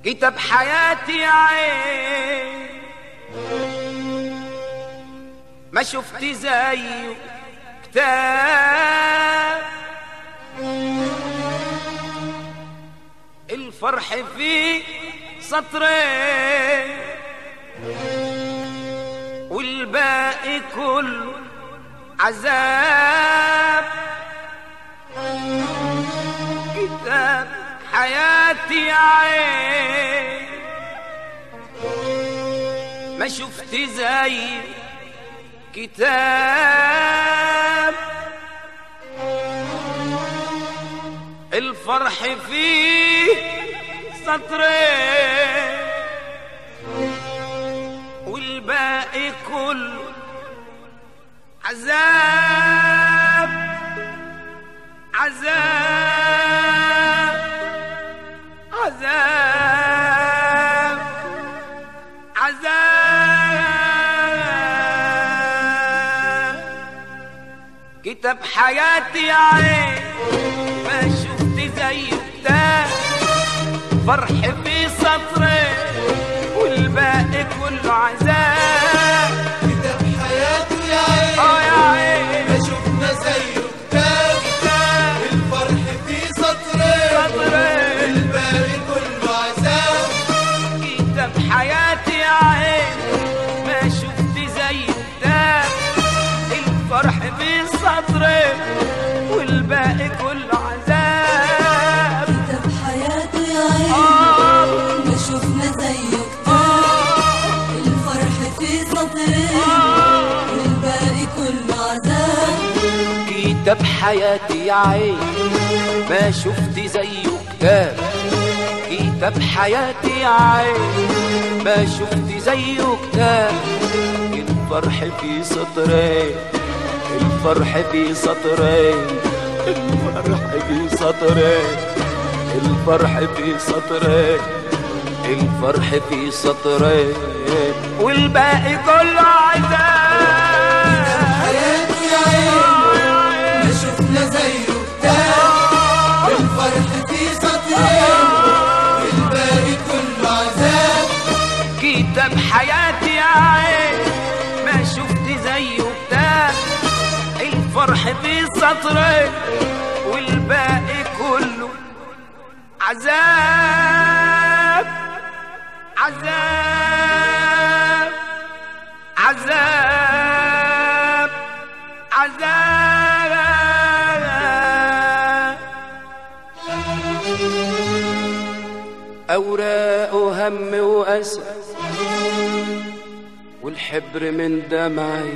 كتاب حياتي يا عين ما شفت زيه كتاب الفرح فيه سطرين والباقي كله عذاب. كتاب حياتي يا عين ما شفت زي كتاب الفرح فيه سطرين والباقي كله عذاب عذاب عذاب عذاب. كتاب حياتي يا عين ما شفت زيه كتاب فرح في سطرين والباقي كله عذاب. كتاب حياتي يا عين يا عين ما شفنا زيه كتاب الفرح في سطرين والباقي كله عذاب. كتاب حياتي يا عين ما شفت زيه كتاب الفرح في سطرين والباقي كله عذاب. كتاب حياته يا عين ما شفنا زيه كتاب الفرح في سطرين والباقي كله عذاب. كتاب حياتي يا عين ما شفت زيه كتاب كتاب حياتي يا عين ما شفت زيه كتاب الفرح في سطرين الفرح في سطرين الفرح في سطرين الفرح في سطرين الفرح في سطرين والباقي كله عذاب. حياتي يا عين ما شفنا زيه كتاب الفرح في سطرين والباقي كله عذاب. كتاب حياتي يا عين ما شفت زيه كتاب الفرح في سطرين والباقي كله عذاب عذاب عذاب عذاب. أوراق وهم وأسى والحبر من دمعي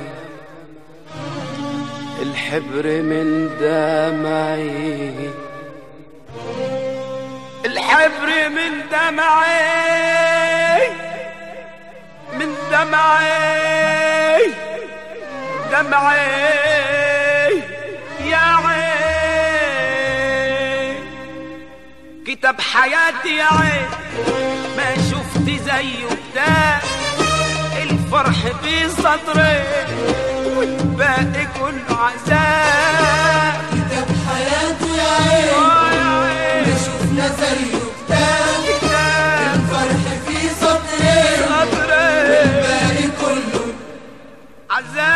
الحبر من دمعي الحبر من دمعي من دمعي دمعي يا عين. كتاب حياتي يا عين ما شفت زيه كتاب الفرح في سطرين والباقي كله عذاب. كتاب حياتي يا عين ما شفنا زيه كتاب الفرح في سطرين والباقي كله عذاب